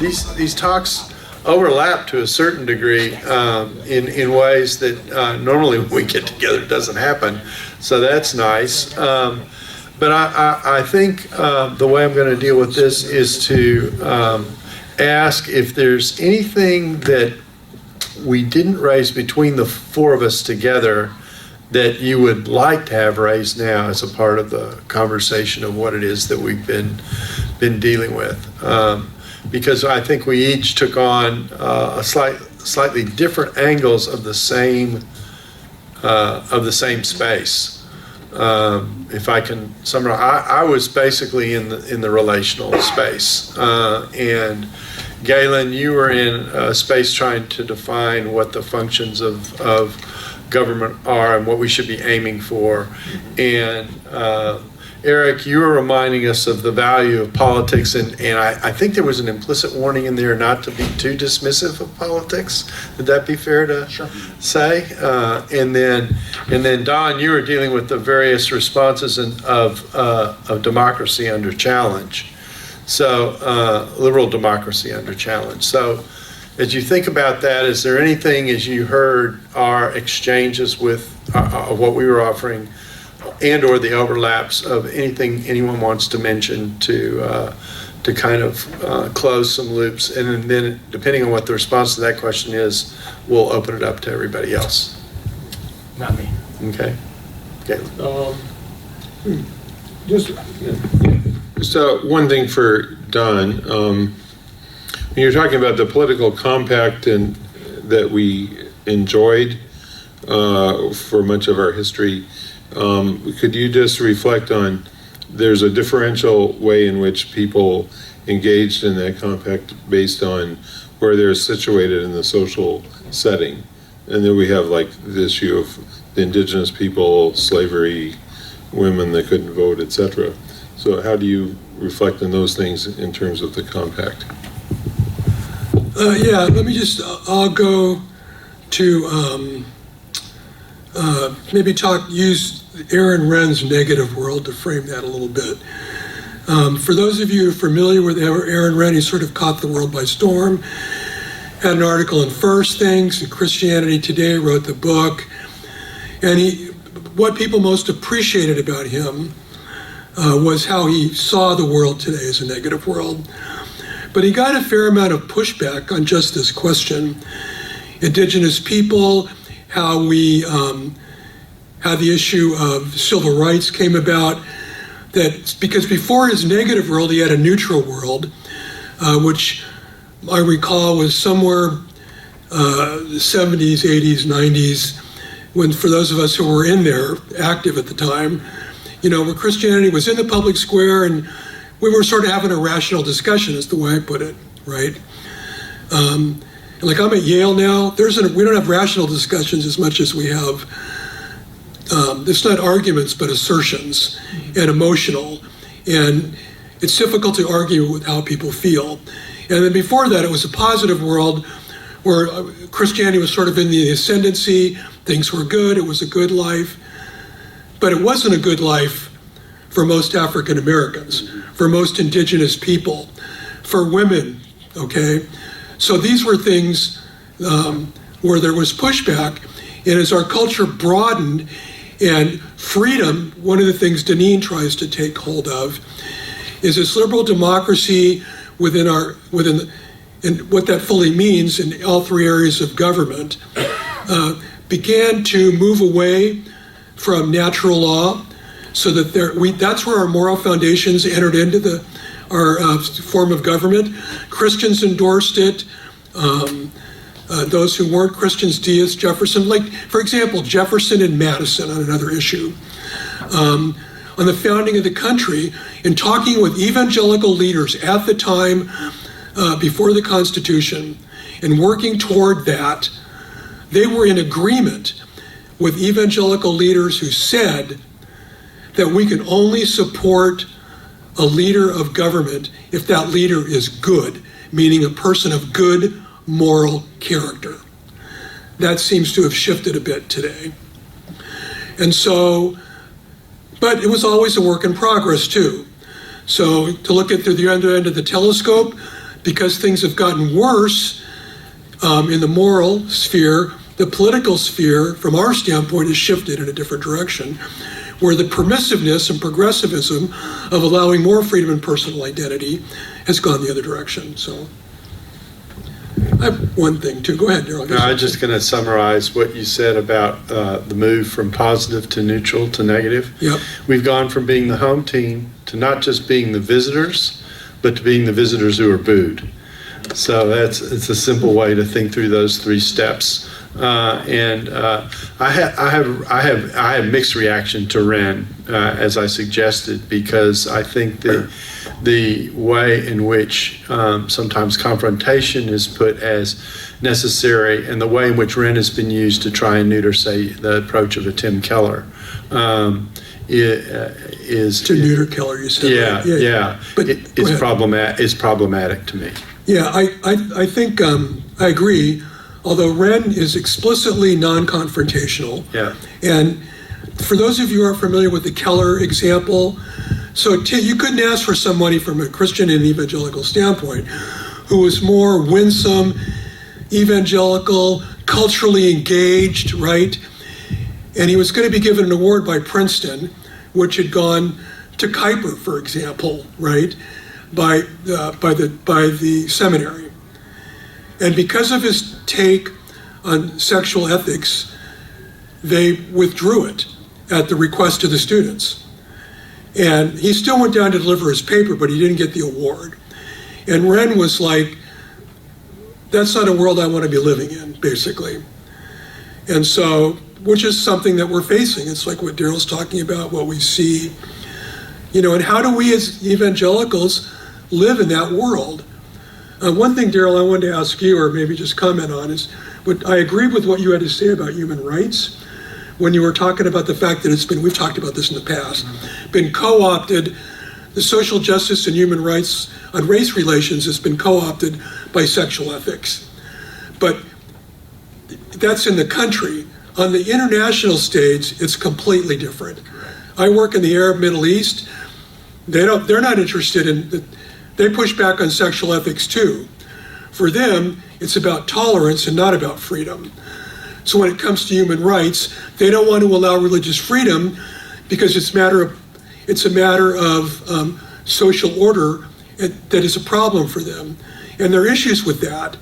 these talks overlap to a certain degree in ways that normally when we get together it doesn't happen. So that's nice. But I think the way I'm going to deal with this is to ask if there's anything that we didn't raise between the four of us together that you would like to have raised now as a part of the conversation of what it is that we've been dealing with. Because I think we each took on slightly different angles of the same space. If I can summarize, I was basically in the relational space, and Galen, you were in a space trying to define what the functions of government are and what we should be aiming for. And Eric, you were reminding us of the value of politics, and I think there was an implicit warning in there not to be too dismissive of politics. Would that be fair to say? And then Don, you were dealing with the various responses of democracy under challenge. So liberal democracy under challenge. So as you think about that, is there anything as you heard our exchanges with what we were offering and or the overlaps of anything anyone wants to mention to kind of close some loops, and then depending on what the response to that question is, we'll open it up to everybody else. Not me. Okay. So one thing for Don, when you're talking about the political compact and that we enjoyed for much of our history, could you just reflect on, there's a differential way in which people engaged in that compact based on where they're situated in the social setting. And then we have like the issue of the indigenous people, slavery, women that couldn't vote, etc. So how do you reflect on those things in terms of the compact? Yeah, let me just, I'll go to maybe use Aaron Renn's negative world to frame that a little bit. For those of you familiar with Aaron Renn, he sort of caught the world by storm, had an article in First Things, and Christianity Today, wrote the book, and what people most appreciated about him was how he saw the world today as a negative world. But he got a fair amount of pushback on just this question. Indigenous people, how the issue of civil rights came about, that because before his negative world, he had a neutral world, which I recall was somewhere the 70s, 80s, 90s, when for those of us who were in there, active at the time, where Christianity was in the public square and we were sort of having a rational discussion, is the way I put it, right? Like I'm at Yale now, we don't have rational discussions as much as we have, it's not arguments, but assertions and emotional. And it's difficult to argue with how people feel. And then before that, it was a positive world where Christianity was sort of in the ascendancy, things were good, it was a good life. But it wasn't a good life for most African Americans, for most indigenous people, for women, okay? So these were things where there was pushback, and as our culture broadened and freedom, one of the things Deneen tries to take hold of is this liberal democracy and what that fully means in all three areas of government, began to move away from natural law, so that that's where our moral foundations entered into our form of government. Christians endorsed it. Those who weren't Christians, deists, Jefferson, like, for example, Jefferson and Madison on another issue. On the founding of the country, in talking with evangelical leaders at the time before the Constitution and working toward that, they were in agreement with evangelical leaders who said that we can only support a leader of government if that leader is good, meaning a person of good moral character. That seems to have shifted a bit today. And so, but it was always a work in progress too. So to look at through the other end of the telescope, because things have gotten worse in the moral sphere, the political sphere, from our standpoint, has shifted in a different direction, where the permissiveness and progressivism of allowing more freedom and personal identity has gone the other direction. So I have one thing too. Go ahead, Darrell. I'm just going to summarize what you said about the move from positive to neutral to negative. Yep. We've gone from being the home team to not just being the visitors, but to being the visitors who are booed. So it's a simple way to think through those three steps. I have mixed reaction to Ren, as I suggested, because I think the way in which sometimes confrontation is put as necessary, and the way in which Ren has been used to try and neuter, say, the approach of a Tim Keller, is to neuter Keller, you said. Yeah. But it's problematic to me. Yeah, I think I agree. Although Ren is explicitly non-confrontational. Yeah. And for those of you who are familiar with the Keller example, so you couldn't ask for somebody from a Christian and evangelical standpoint who was more winsome, evangelical, culturally engaged, right? And he was going to be given an award by Princeton, which had gone to Kuyper, for example, right? By the seminary. And because of his take on sexual ethics, they withdrew it at the request of the students. And he still went down to deliver his paper, but he didn't get the award. And Ren was like, that's not a world I want to be living in, basically. And so, which is something that we're facing. It's like what Darrell's talking about, what we see. And how do we as evangelicals live in that world? One thing, Darrell, I wanted to ask you, or maybe just comment on, is I agreed with what you had to say about human rights when you were talking about the fact that we've talked about this in the past, been co-opted. The social justice and human rights on race relations has been co-opted by sexual ethics. But that's in the country. On the international stage, it's completely different. I work in the Arab Middle East. They're not interested in. They push back on sexual ethics too. For them, it's about tolerance and not about freedom. So when it comes to human rights, they don't want to allow religious freedom because it's a matter of social order that is a problem for them. And there are issues with that,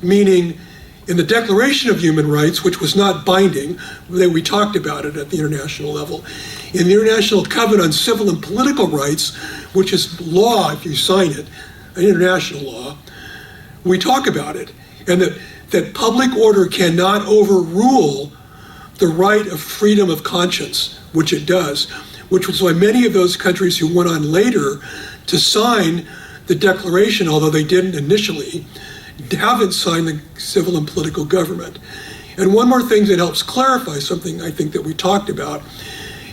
meaning in the Declaration of Human Rights, which was not binding, we talked about it at the international level, in the International Covenant on Civil and Political Rights, which is law if you sign it, an international law, we talk about it, and that public order cannot overrule the right of freedom of conscience, which it does, which was why many of those countries who went on later to sign the Declaration, although they didn't initially, haven't signed the civil and political government. And one more thing that helps clarify something I think that we talked about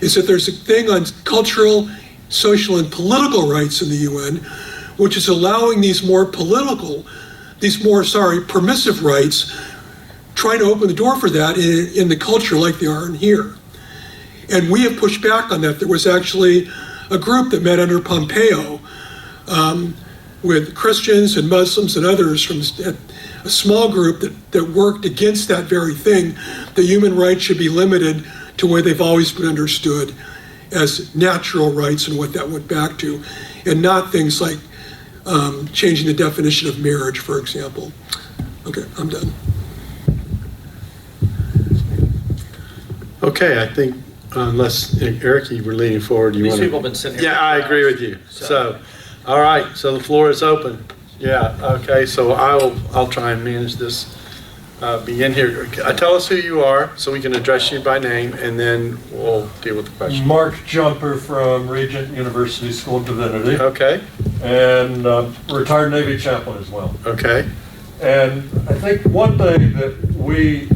is that there's a thing on cultural, social, and political rights in the UN, which is allowing these more permissive rights, trying to open the door for that in the culture like they are in here. And we have pushed back on that. There was actually a group that met under Pompeo with Christians and Muslims and others from a small group that worked against that very thing, that human rights should be limited to where they've always been understood as natural rights and what that went back to, and not things like changing the definition of marriage, for example. Okay, I'm done. Okay, I think unless, Eric, you were leaning forward, These people have been sitting here. Yeah, I agree with you. So, all right, so the floor is open. Yeah, okay, so I'll try and manage this. Begin here. Tell us who you are so we can address you by name, and then we'll deal with the question. Mark Jumper from Regent University School of Divinity. Okay. And retired Navy chaplain as well. Okay. And I think one thing that we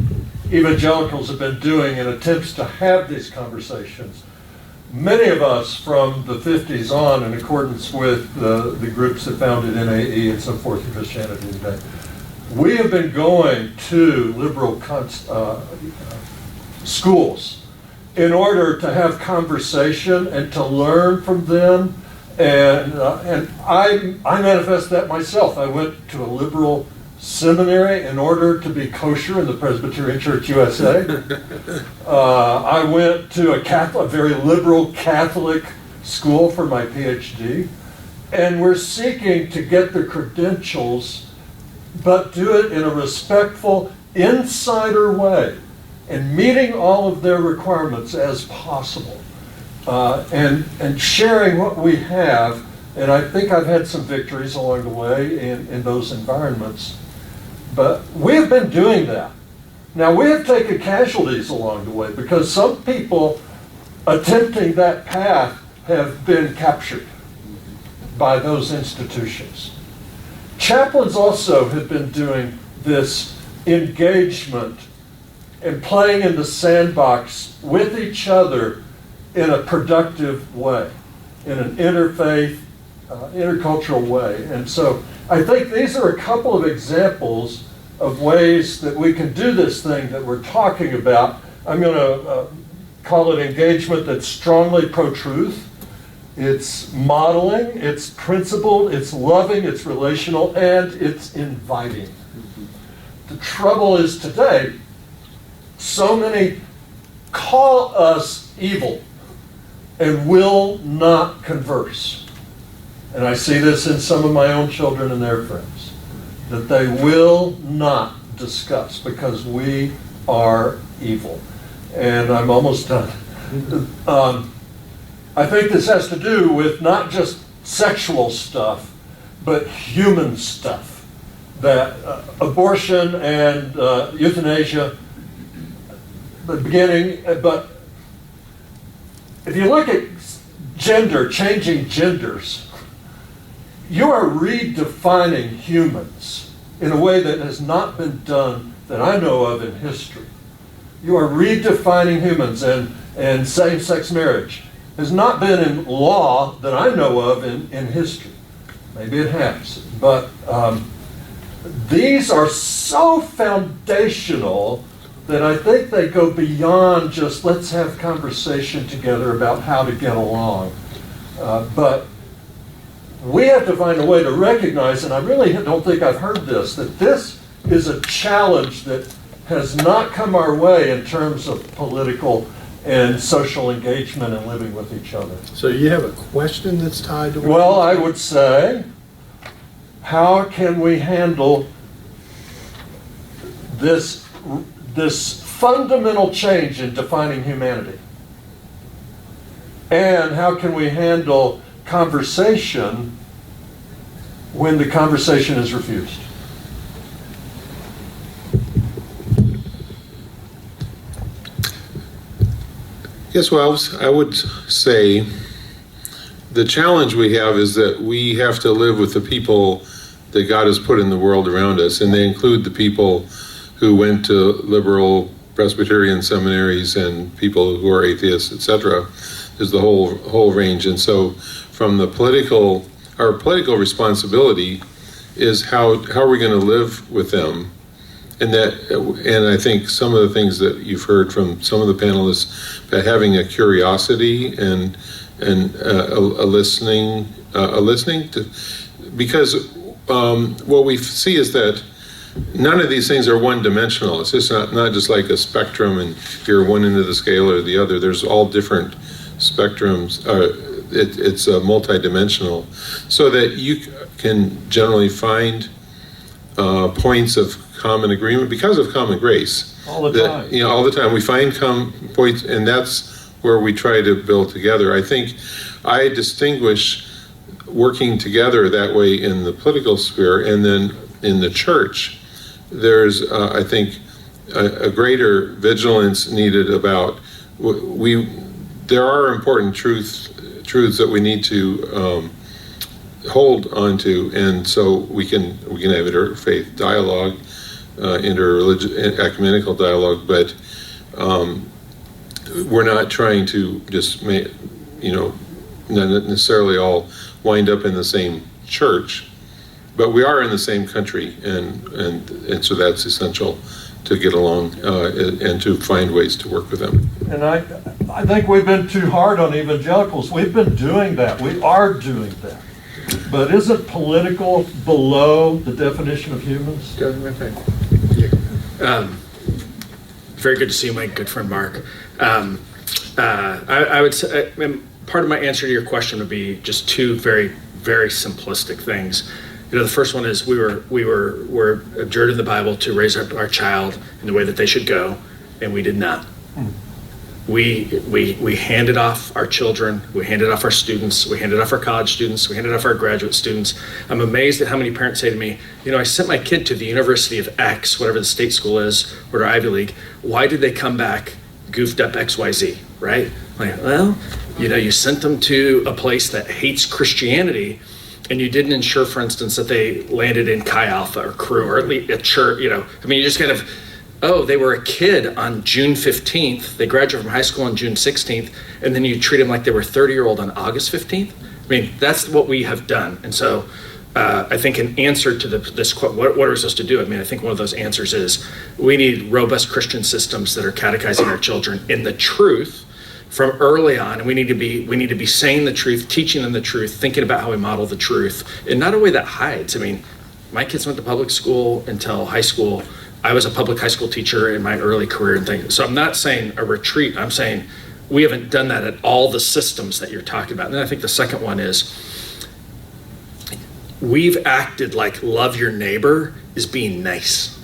evangelicals have been doing in attempts to have these conversations, many of us from the 50s on, in accordance with the groups that founded NAE and so forth in Christianity today, we have been going to liberal schools in order to have conversation and to learn from them And I manifest that myself. I went to a liberal seminary in order to be kosher in the Presbyterian Church USA. I went to a very liberal Catholic school for my PhD. And we're seeking to get the credentials, but do it in a respectful, insider way, and meeting all of their requirements as possible. And sharing what we have, and I think I've had some victories along the way in those environments. But we have been doing that. Now, we have taken casualties along the way because some people attempting that path have been captured by those institutions. Chaplains also have been doing this engagement and playing in the sandbox with each other in a productive way, in an interfaith, intercultural way. And so I think these are a couple of examples of ways that we can do this thing that we're talking about. I'm going to call it engagement that's strongly pro-truth. It's modeling, it's principled, it's loving, it's relational, and it's inviting. The trouble is today, so many call us evil and will not converse. And I see this in some of my own children and their friends, that they will not discuss because we are evil. And I'm almost done. I think this has to do with not just sexual stuff, but human stuff. That abortion and euthanasia, the beginning, but if you look at gender, changing genders, you are redefining humans in a way that has not been done that I know of in history. You are redefining humans, and same-sex marriage has not been in law that I know of in history. Maybe it has, but these are so foundational that I think they go beyond just let's have conversation together about how to get along. But we have to find a way to recognize, and I really don't think I've heard this, that this is a challenge that has not come our way in terms of political and social engagement and living with each other. So you have a question that's tied to what? Well, I would say, how can we handle this fundamental change in defining humanity? And how can we handle conversation when the conversation is refused? Yes, well, I would say the challenge we have is that we have to live with the people that God has put in the world around us, and they include the people who went to liberal Presbyterian seminaries and people who are atheists, etc. There's the whole range. And so from our political responsibility is how are we going to live with them? And I think some of the things that you've heard from some of the panelists about having a curiosity and a listening to, because what we see is that none of these things are one-dimensional. It's just not just like a spectrum and you're one end of the scale or the other. There's all different spectrums. It's multi-dimensional, so that you can generally find points of common agreement because of common grace. All the time. All the time we find points, and that's where we try to build together. I think I distinguish working together that way in the political sphere, and then in the church, there's I think a greater vigilance needed about there are important truths that we need to hold onto, and so we can have interfaith dialogue, interreligious ecumenical dialogue, but we're not trying to just not necessarily all wind up in the same church, but we are in the same country, and so that's essential get along and to find ways to work with them. And I think we've been too hard on evangelicals. We've been doing that. We are doing that. But isn't political below the definition of humans? Very good to see you, my good friend Mark. I would say part of my answer to your question would be just two very, very simplistic things. The first one is we're adjured in the Bible to raise our child in the way that they should go, and we did not. We handed off our children, we handed off our students, we handed off our college students, we handed off our graduate students. I'm amazed at how many parents say to me, I sent my kid to the University of X, whatever the state school is, or Ivy League. Why did they come back goofed up XYZ, right? Like, well, you sent them to a place that hates Christianity, and you didn't ensure, for instance, that they landed in Chi Alpha or Crew, or at least at church, you just kind of, they were a kid on June 15th, they graduated from high school on June 16th, and then you treat them like they were 30-year-old on August 15th? That's what we have done. And so I think an answer to this question, what are we supposed to do? I think one of those answers is we need robust Christian systems that are catechizing our children in the truth from early on, and we need to be saying the truth, teaching them the truth, thinking about how we model the truth, and not a way that hides. My kids went to public school until high school. I was a public high school teacher in my early career and things. So I'm not saying a retreat. I'm saying we haven't done that at all the systems that you're talking about. And then I think the second one is we've acted like love your neighbor is being nice.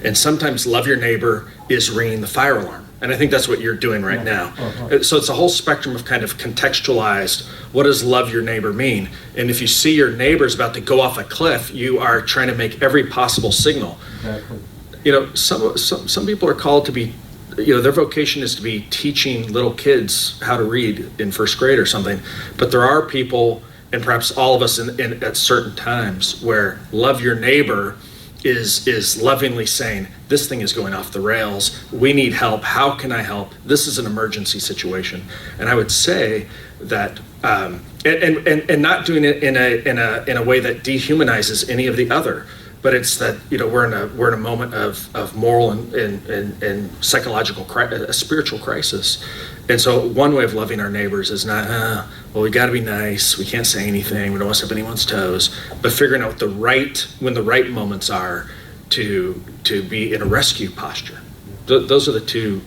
And sometimes love your neighbor is ringing the fire alarm. And I think that's what you're doing right now. So it's a whole spectrum of kind of contextualized, what does love your neighbor mean? And if you see your neighbor's about to go off a cliff, you are trying to make every possible signal. Exactly. Some people are called to be, their vocation is to be teaching little kids how to read in first grade or something. But there are people, and perhaps all of us at certain times, where love your neighbor is lovingly saying, this thing is going off the rails. We need help. How can I help? This is an emergency situation. And I would say that, and not doing it in a way that dehumanizes any of the other, but it's that we're in a moment of moral and psychological a spiritual crisis. And so one way of loving our neighbors is not, we got to be nice. We can't say anything. We don't want to step anyone's toes. But figuring out when the right moments are to be in a rescue posture. Those are the two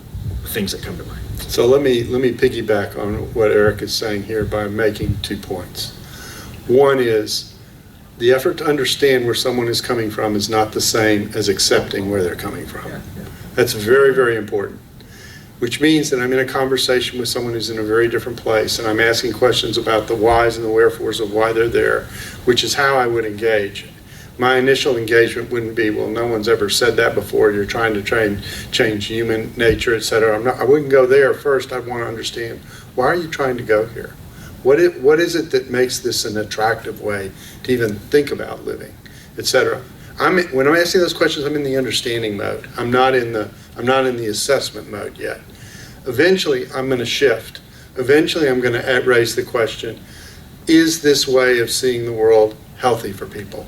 things that come to mind. So let me piggyback on what Eric is saying here by making 2 points. One is the effort to understand where someone is coming from is not the same as accepting where they're coming from. That's very, very important. Which means that I'm in a conversation with someone who's in a very different place, and I'm asking questions about the whys and the wherefores of why they're there, which is how I would engage. My initial engagement wouldn't be, well, no one's ever said that before, you're trying to change human nature, etc. I wouldn't go there first. I'd want to understand, why are you trying to go here? What is it that makes this an attractive way to even think about living, etc.? When I'm asking those questions, I'm in the understanding mode. I'm not in the assessment mode yet. Eventually, I'm going to shift. Eventually, I'm going to raise the question, is this way of seeing the world healthy for people?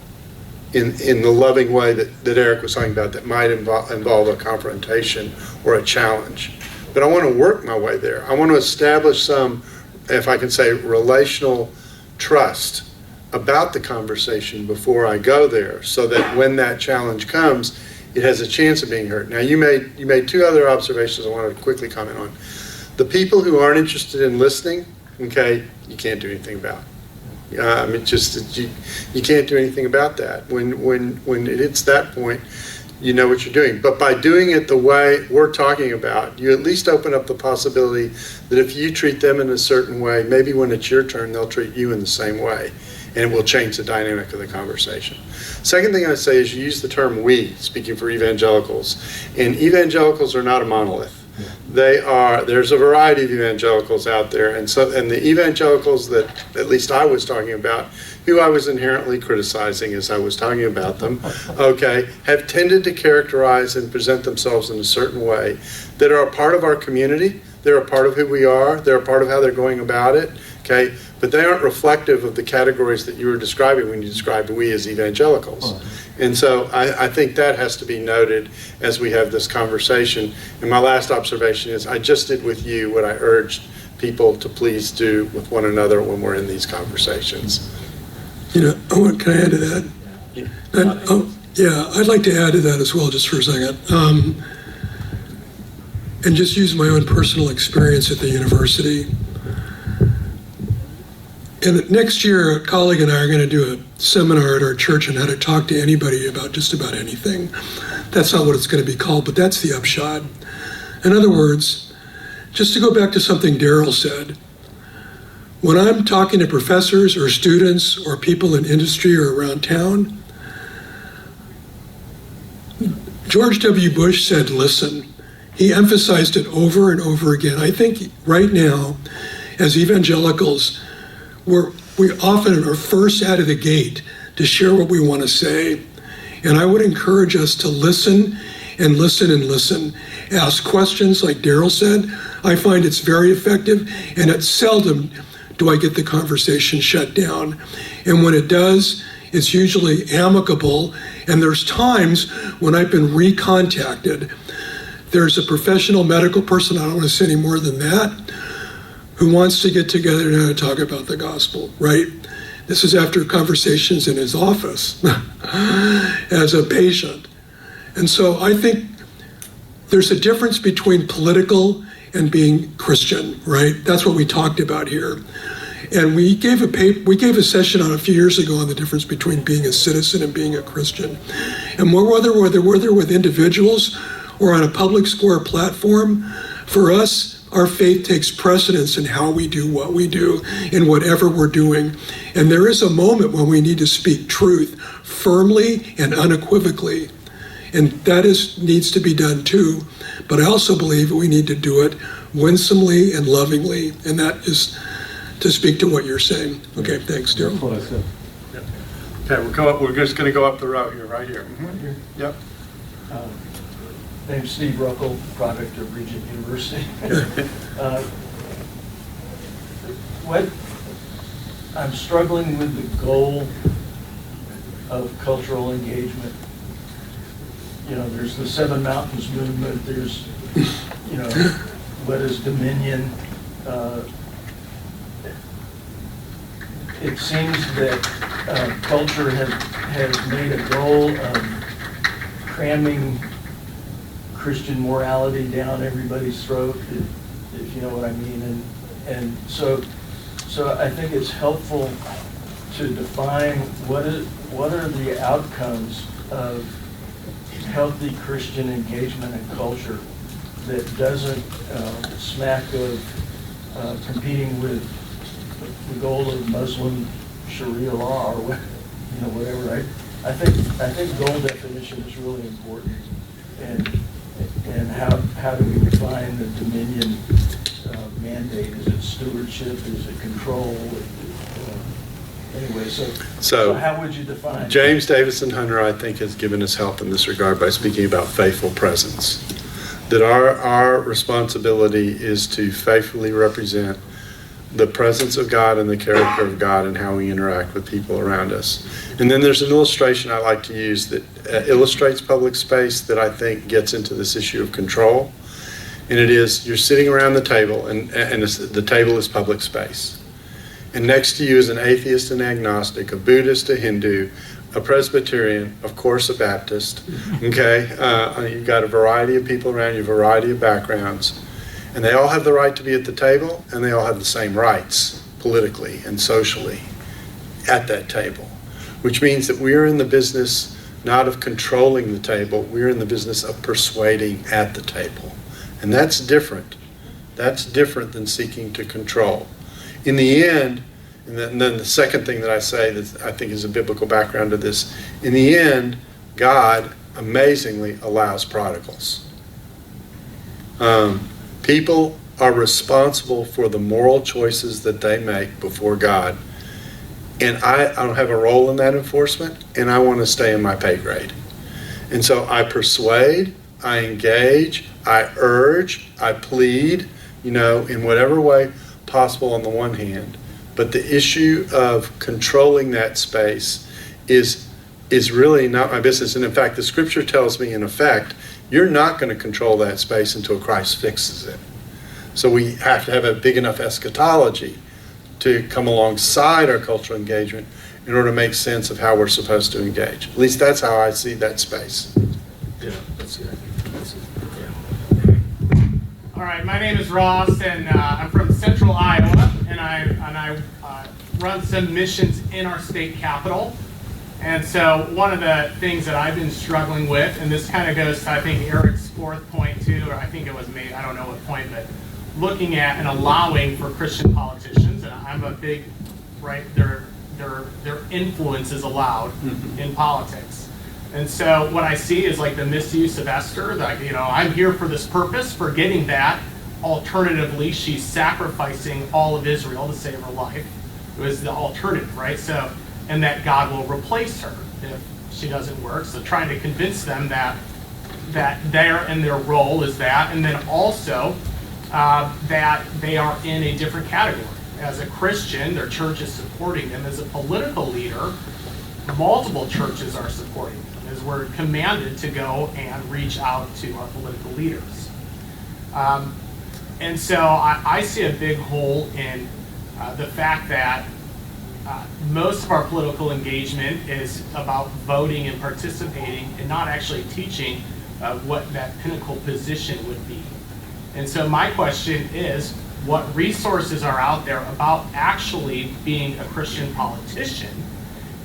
In the loving way that Eric was talking about, that might involve a confrontation or a challenge. But I want to work my way there. I want to establish some, if I can say, relational trust about the conversation before I go there, so that when that challenge comes, it has a chance of being heard. Now, you made 2 other observations I want to quickly comment on. The people who aren't interested in listening, okay, you can't do anything about. You can't do anything about that. When it hits that point, you know what you're doing. But by doing it the way we're talking about, you at least open up the possibility that if you treat them in a certain way, maybe when it's your turn, they'll treat you in the same way. And it will change the dynamic of the conversation. Second thing I'd say is you use the term we, speaking for evangelicals. And evangelicals are not a monolith. There's a variety of evangelicals out there. And the evangelicals that at least I was talking about, who I was inherently criticizing as I was talking about them, okay, have tended to characterize and present themselves in a certain way that are a part of our community. They're a part of who we are. They're a part of how they're going about it, okay? But they aren't reflective of the categories that you were describing when you described we as evagelicals. And so I think that has to be noted as we have this conversation. And my last observation is I just did with you what I urged people to please do with one another when we're in these conversations. You know, can I add to that? I'd like to add to that as well, just for a second. And just use my own personal experience at the university. And next year, a colleague and I are going to do a seminar at our church on how to talk to anybody about just about anything. That's not what it's going to be called, but that's the upshot. In other words, just to go back to something Darrell said, when I'm talking to professors or students or people in industry or around town, George W. Bush said, listen. He emphasized it over and over again. I think right now, as evangelicals, we often are first out of the gate to share what we want to say. And I would encourage us to listen and listen and listen. Ask questions like Darrell said. I find it's very effective, and it's seldom do I get the conversation shut down. And when it does, it's usually amicable. And there's times when I've been recontacted. There's a professional medical person, I don't want to say any more than that, who wants to get together now to talk about the gospel, right? This is after conversations in his office as a patient. And so I think there's a difference between political and being Christian, right? That's what we talked about here. And we gave a session on a few years ago on the difference between being a citizen and being a Christian. And whether we're with individuals or on a public square platform, for us, our faith takes precedence in how we do what we do in whatever we're doing. And there is a moment when we need to speak truth firmly and unequivocally. And that needs to be done too. But I also believe that we need to do it winsomely and lovingly. And that is to speak to what you're saying. Okay, thanks, Darrell. That's what I said. Okay, we're just going to go up the row here, right here. Right here. Yep. Name's Steve Ruckel, product of Regent University. What I'm struggling with the goal of cultural engagement. You know, there's the Seven Mountains movement. There's, you know, what is dominion? It seems that culture has made a goal of cramming Christian morality down everybody's throat, if you know what I mean. And so I think it's helpful to define what are the outcomes of healthy Christian engagement in culture that doesn't smack of competing with the goal of Muslim Sharia law or whatever. Right? I think goal definition is really important, and how do we define the dominion mandate? Is it stewardship? Is it control? Anyway, so how would you define? James Davison Hunter, I think, has given us help in this regard by speaking about faithful presence. That our responsibility is to faithfully represent the presence of God and the character of God and how we interact with people around us. And then there's an illustration I like to use that illustrates public space that I think gets into this issue of control. And it is, you're sitting around the table, and the table is public space. And next to you is an atheist and agnostic, a Buddhist, a Hindu, a Presbyterian, of course a Baptist, okay? You've got a variety of people around you, a variety of backgrounds. And they all have the right to be at the table, and they all have the same rights, politically and socially, at that table. Which means that we're in the business not of controlling the table, we're in the business of persuading at the table. And that's different. That's different than seeking to control. In the end, and then the second thing that I say that I think is a biblical background to this, in the end, God amazingly allows prodigals. People are responsible for the moral choices that they make before God. And I don't have a role in that enforcement, and I want to stay in my pay grade. And so I persuade, I engage, I urge, I plead, in whatever way possible on the one hand. But the issue of controlling that space is is really not my business. And in fact, the scripture tells me, in effect, you're not going to control that space until Christ fixes it. So we have to have a big enough eschatology to come alongside our cultural engagement in order to make sense of how we're supposed to engage. At least that's how I see that space. Yeah, that's good. All right, my name is Ross, and I'm from Central Iowa, and I run some missions in our state capital. And so one of the things that I've been struggling with, and this kind of goes to, I think, Eric's fourth point too, or I think it was maybe, I don't know what point, but looking at and allowing for Christian politicians, and I'm a big, right, their influence is allowed in politics. And so what I see is like the misuse of Esther, like, you know, I'm here for this purpose, forgetting that. Alternatively, she's sacrificing all of Israel to save her life. It was the alternative, right? So, and that God will replace her if she doesn't work. So trying to convince them that their role is that, and then also that they are in a different category. As a Christian, their church is supporting them. As a political leader, multiple churches are supporting them, as we're commanded to go and reach out to our political leaders. And so I see a big hole in the fact that most of our political engagement is about voting and participating and not actually teaching what that pinnacle position would be. And so my question is, what resources are out there about actually being a Christian politician?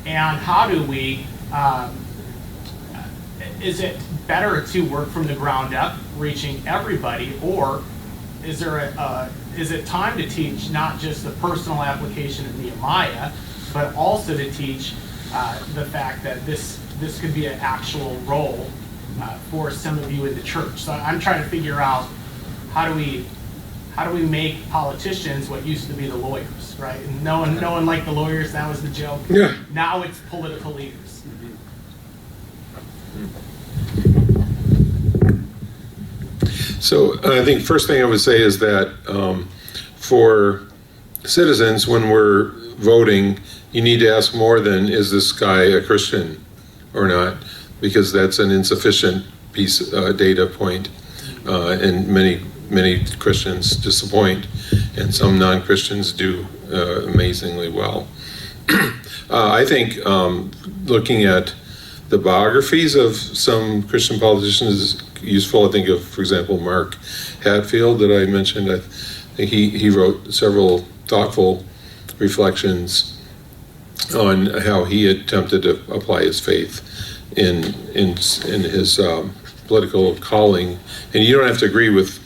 And how do we, is it better to work from the ground up, reaching everybody, or is it time to teach not just the personal application of Nehemiah, but also to teach the fact that this could be an actual role for some of you in the church? So I'm trying to figure out how do we make politicians what used to be the lawyers, right? And no one liked the lawyers. That was the joke. Yeah. Now it's political leaders. So I think first thing I would say is that for citizens, when we're voting, you need to ask more than, is this guy a Christian or not? Because that's an insufficient data point, and many Christians disappoint, and some non-Christians do amazingly well. I think looking at the biographies of some Christian politicians is useful. I think of, for example, Mark Hatfield that I mentioned. I think he wrote several thoughtful reflections on how he attempted to apply his faith in his political calling. And you don't have to agree with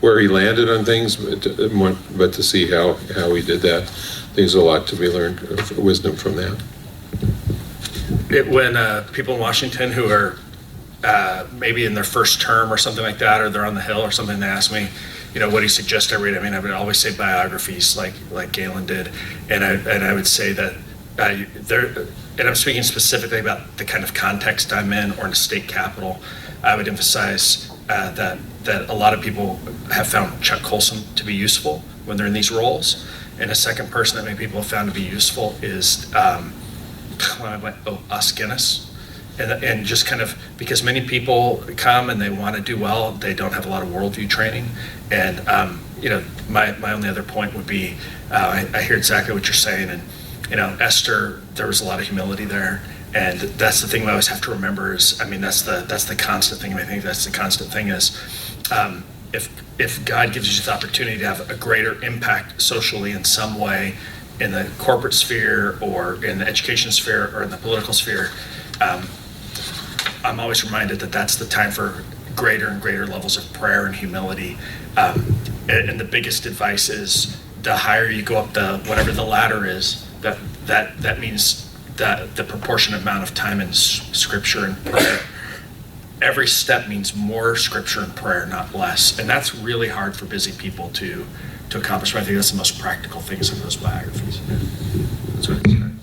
where he landed on things, but to see how he did that. There's a lot to be learned of wisdom from that. When people in Washington who are maybe in their first term or something like that, or they're on the Hill or something, they ask me, what do you suggest I read? I mean, I would always say biographies like Galen did, and I would say that and I'm speaking specifically about the kind of context I'm in or in a state capital. I would emphasize that a lot of people have found Chuck Colson to be useful when they're in these roles. And a second person that many people have found to be useful is Us Guinness. And just kind of, because many people come and they want to do well, they don't have a lot of worldview training. And, my only other point would be, I hear exactly what you're saying. And, Esther, there was a lot of humility there. And that's the thing we always have to remember is, that's the constant thing. I think that's the constant thing is, if God gives you the opportunity to have a greater impact socially in some way, in the corporate sphere or in the education sphere or in the political sphere, I'm always reminded that that's the time for greater and greater levels of prayer and humility. And the biggest advice is the higher you go up whatever the ladder is, that means that the proportionate amount of time in scripture and prayer. Every step means more scripture and prayer, not less. And that's really hard for busy people to accomplish. But I think that's the most practical thing in those biographies. That's what it's saying.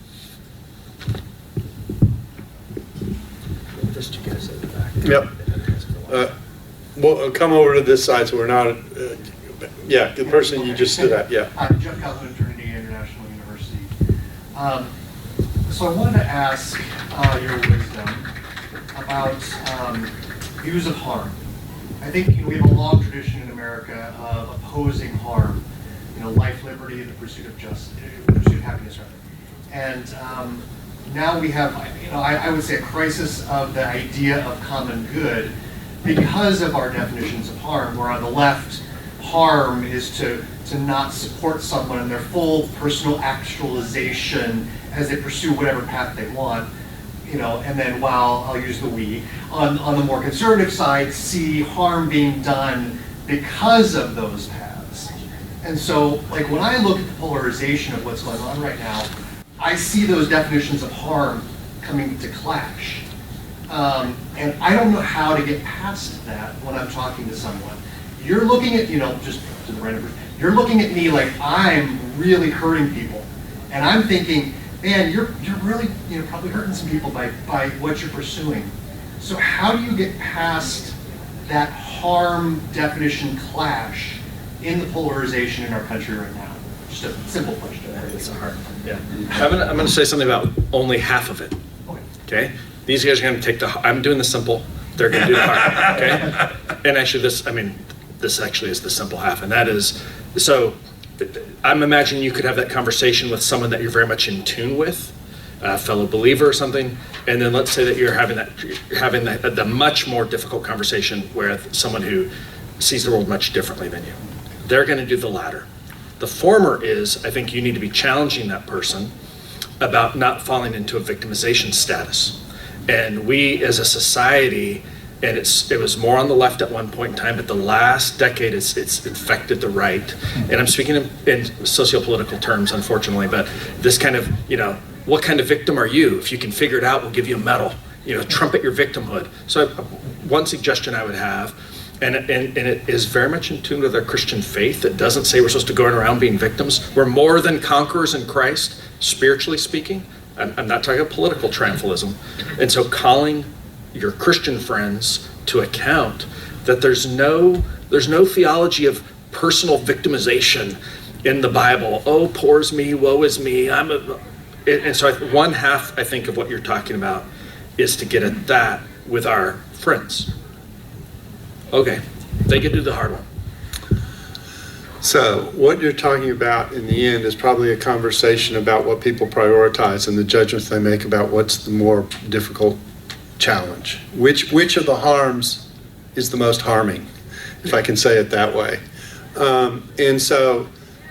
Just you guys at the back. Yep. We'll come over to this side so we're not. The person you just stood at. Yeah. I'm Jeff Calhoun, Trinity International University. So I wanted to ask, your wisdom about views of harm. I think we have a long tradition in America of opposing harm. Life, liberty, the pursuit of justice, the pursuit of happiness, rather. And now we have, I would say, a crisis of the idea of common good because of our definitions of harm. Where on the left, harm is to not support someone in their full personal actualization as they pursue whatever path they want. And then while I'll use the we, on the more conservative side, see harm being done because of those paths. And so, when I look at the polarization of what's going on right now, I see those definitions of harm coming to clash. And I don't know how to get past that when I'm talking to someone. You're looking at, just to the random person, you're looking at me like I'm really hurting people. And I'm thinking, man, you're really, probably hurting some people by what you're pursuing. So how do you get past that harm definition clash in the polarization in our country right now? Just a simple question. It's a hard one. Yeah. I'm going to say something about only half of it. Okay. These guys are going to take I'm doing the simple. They're going to do the hard. Okay. And actually, this actually is the simple half, and that is so. I'm imagining you could have that conversation with someone that you're very much in tune with, a fellow believer or something, and then let's say that you're having the much more difficult conversation with someone who sees the world much differently than you. They're going to do the latter. The former is, I think you need to be challenging that person about not falling into a victimization status. And we as a society, and it was more on the left at one point in time, but the last decade it's infected the right. And I'm speaking in socio-political terms, unfortunately, but this kind of, what kind of victim are you? If you can figure it out, we'll give you a medal. Trumpet your victimhood. So one suggestion I would have, and it is very much in tune with our Christian faith. It doesn't say we're supposed to go around being victims. We're more than conquerors in Christ, spiritually speaking. I'm not talking about political triumphalism. And so calling your Christian friends to account that there's no theology of personal victimization in the Bible. Oh, poor's me, woe is me. And so one half, I think, of what you're talking about is to get at that with our friends. Okay, they can do the hard one. So what you're talking about in the end is probably a conversation about what people prioritize and the judgments they make about what's the more difficult challenge. Which of the harms is the most harming, if I can say it that way. And so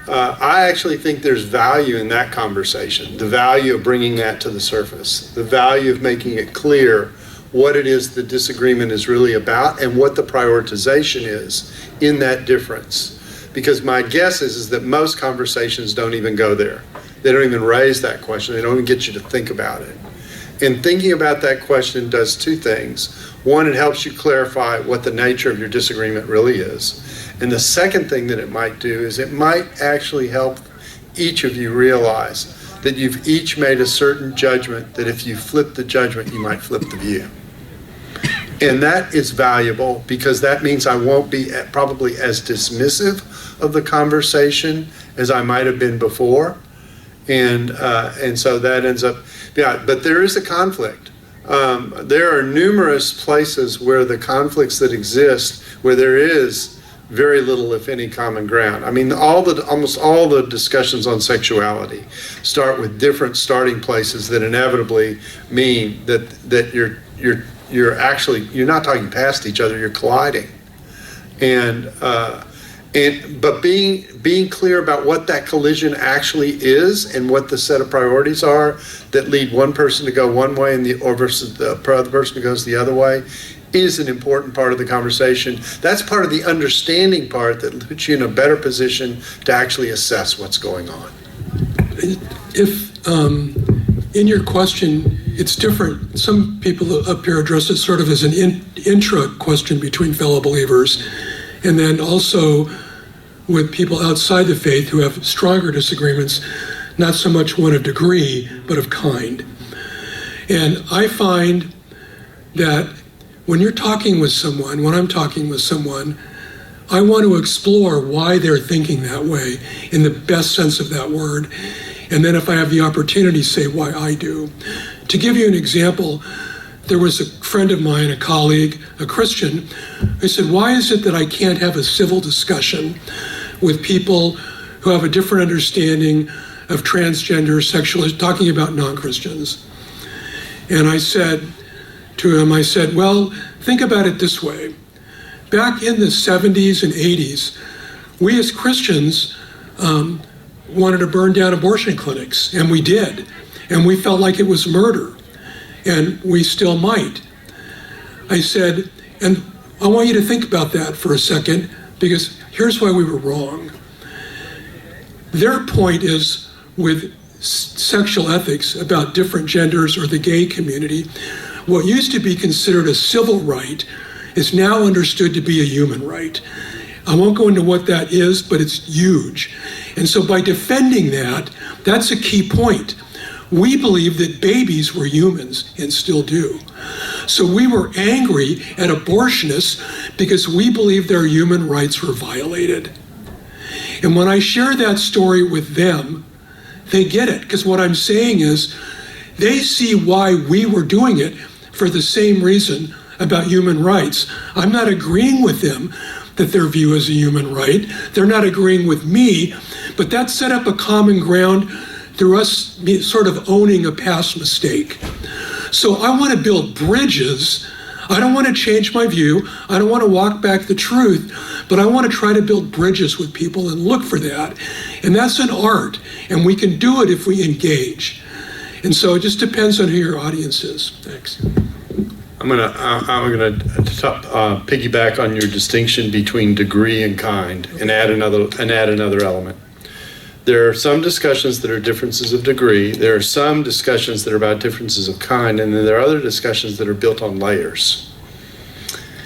I actually think there's value in that conversation, the value of bringing that to the surface, the value of making it clear what it is the disagreement is really about and what the prioritization is in that difference. Because my guess is that most conversations don't even go there. They don't even raise that question. They don't even get you to think about it. And thinking about that question does two things. One, it helps you clarify what the nature of your disagreement really is. And the second thing that it might do is it might actually help each of you realize that you've each made a certain judgment that if you flip the judgment, you might flip the view. And that is valuable because that means I won't be probably as dismissive of the conversation as I might have been before. And so that ends up, but there is a conflict. There are numerous places where the conflicts that exist, where there is very little, if any, common ground. I mean, almost all the discussions on sexuality start with different starting places that inevitably mean that you're not talking past each other, you're colliding. But being clear about what that collision actually is and what the set of priorities are that lead one person to go one way versus the other person who goes the other way is an important part of the conversation. That's part of the understanding part that puts you in a better position to actually assess what's going on. If in your question, it's different. Some people up here address it sort of as an intra question between fellow believers, and then also with people outside the faith who have stronger disagreements, not so much one of degree, but of kind. And I find that when I'm talking with someone, I want to explore why they're thinking that way in the best sense of that word. And then if I have the opportunity, say why I do. To give you an example, there was a friend of mine, a colleague, a Christian. I said, why is it that I can't have a civil discussion with people who have a different understanding of transgender, sexual, talking about non-Christians? And I said to him, well, think about it this way. Back in the 70s and 80s, we as Christians wanted to burn down abortion clinics, and we did. And we felt like it was murder, and we still might. I said, and I want you to think about that for a second, because here's why we were wrong. Their point is with sexual ethics about different genders or the gay community, what used to be considered a civil right is now understood to be a human right. I won't go into what that is, but it's huge. And so by defending that, that's a key point. We believe that babies were humans and still do. So we were angry at abortionists because we believe their human rights were violated. And when I share that story with them, they get it, because what I'm saying is they see why we were doing it for the same reason about human rights. I'm not agreeing with them that their view is a human right. They're not agreeing with me, but that set up a common ground through us sort of owning a past mistake. So I want to build bridges. I don't want to change my view. I don't want to walk back the truth, but I want to try to build bridges with people and look for that. And that's an art, and we can do it if we engage. And so it just depends on who your audience is. Thanks. I'm gonna piggyback on your distinction between degree and kind, and add another element. There are some discussions that are differences of degree. There are some discussions that are about differences of kind, and then there are other discussions that are built on layers.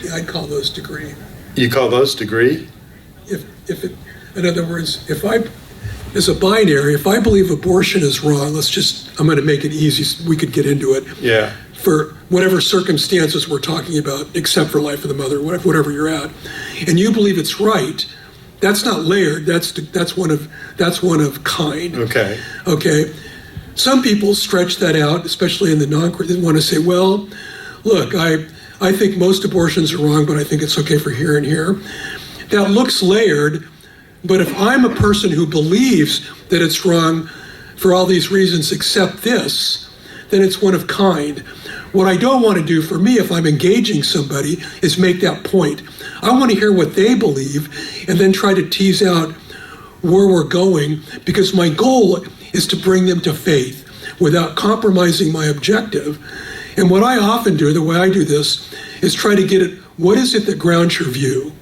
Yeah, I'd call those degree. You call those degree? In other words, as a binary, if I believe abortion is wrong, I'm going to make it easy so we could get into it. Yeah. For whatever circumstances we're talking about, except for life of the mother, whatever you're at, and you believe it's right, that's not layered. That's one of kind. Okay. Okay. Some people stretch that out, especially in the non-Christian, want to say, well, look, I think most abortions are wrong, but I think it's okay for here and here. That looks layered, but if I'm a person who believes that it's wrong for all these reasons except this, then it's one of kind. What I don't want to do for me, if I'm engaging somebody, is make that point. I want to hear what they believe and then try to tease out where we're going, because my goal is to bring them to faith without compromising my objective. And what I often do, the way I do this, is try to get at what is it that grounds your view,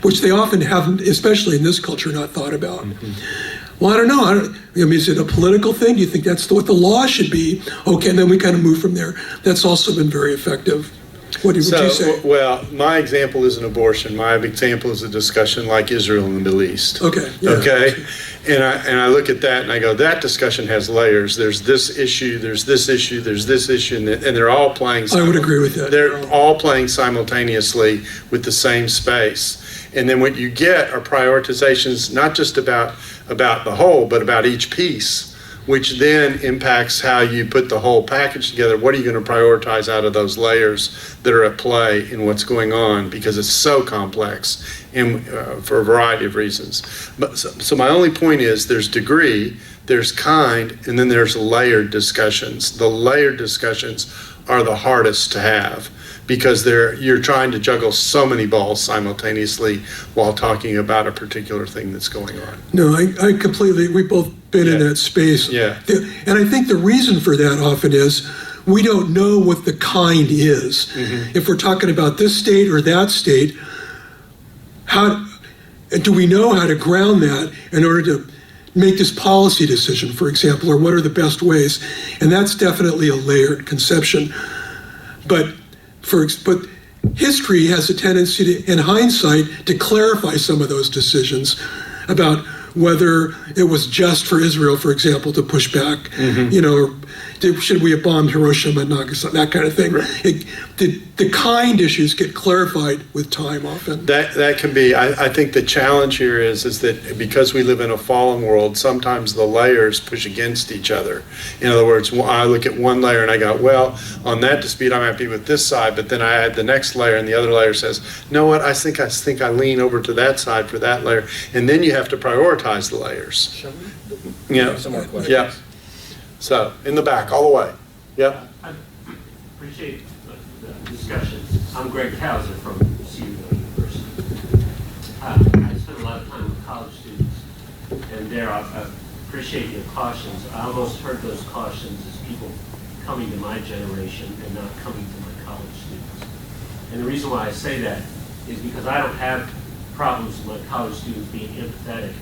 which they often haven't, especially in this culture, not thought about. Mm-hmm. Well, I don't know. Is it a political thing? Do you think that's what the law should be? Okay, and then we kind of move from there. That's also been very effective. What would you say? Well, my example is an abortion. My example is a discussion like Israel and the Middle East. Okay. Yeah. Okay. And I look at that and I go, that discussion has layers. There's this issue, there's this issue, there's this issue, and they're all playing. I would agree with that. They're all playing simultaneously with the same space. And then what you get are prioritizations, not just about the whole, but about each piece, which then impacts how you put the whole package together. What are you going to prioritize out of those layers that are at play in what's going on? Because it's so complex and for a variety of reasons. But so my only point is there's degree, there's kind, and then there's layered discussions. The layered discussions are the hardest to have, because you're trying to juggle so many balls simultaneously while talking about a particular thing that's going on. No, I completely, we've both been in that space. Yeah. And I think the reason for that often is we don't know what the kind is. Mm-hmm. If we're talking about this state or that state, do we know how to ground that in order to make this policy decision, for example, or what are the best ways? And that's definitely a layered conception. But history has a tendency to, in hindsight, to clarify some of those decisions about whether it was just for Israel, for example, to push back, or should we have bombed Hiroshima and Nagasaki, that kind of thing. The kind issues get clarified with time often. That can be, I think the challenge here is that because we live in a fallen world, sometimes the layers push against each other. In other words, I look at one layer and I go, well, on that dispute I might be with this side, but then I add the next layer and the other layer says, you know what, I think I lean over to that side for that layer. And then you have to prioritize the layers. Shall we? Yeah. Some more questions. Yeah. So, in the back, all the way. Yep. I appreciate the discussions. I'm Greg Hauser from University. I spend a lot of time with college students, and there I appreciate your cautions. I almost heard those cautions as people coming to my generation and not coming to my college students. And the reason why I say that is because I don't have problems with my college students being empathetic.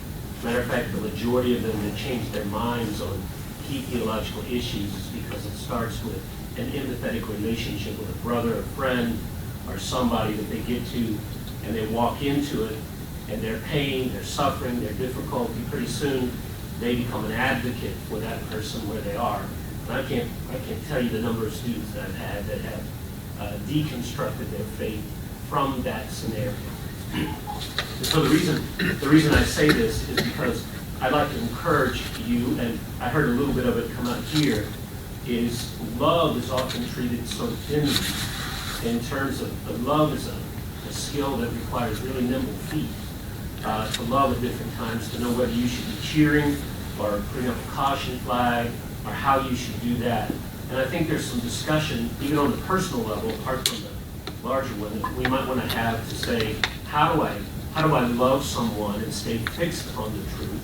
Matter of fact, the majority of them that change their minds on key theological issues is because it starts with an empathetic relationship with a brother, a friend, or somebody that they get to, and they walk into it, and their pain, their suffering, their difficulty, pretty soon they become an advocate for that person where they are. And I can't tell you the number of students that I've had that have deconstructed their faith from that scenario. And so the reason I say this is because I'd like to encourage you, and I heard a little bit of it come out here, is love is often treated so thinly in terms of love is a skill that requires really nimble feet to love at different times, to know whether you should be cheering or putting up a caution flag or how you should do that. And I think there's some discussion, even on the personal level, apart from the larger one, that we might want to have to say, how do I love someone and stay fixed on the truth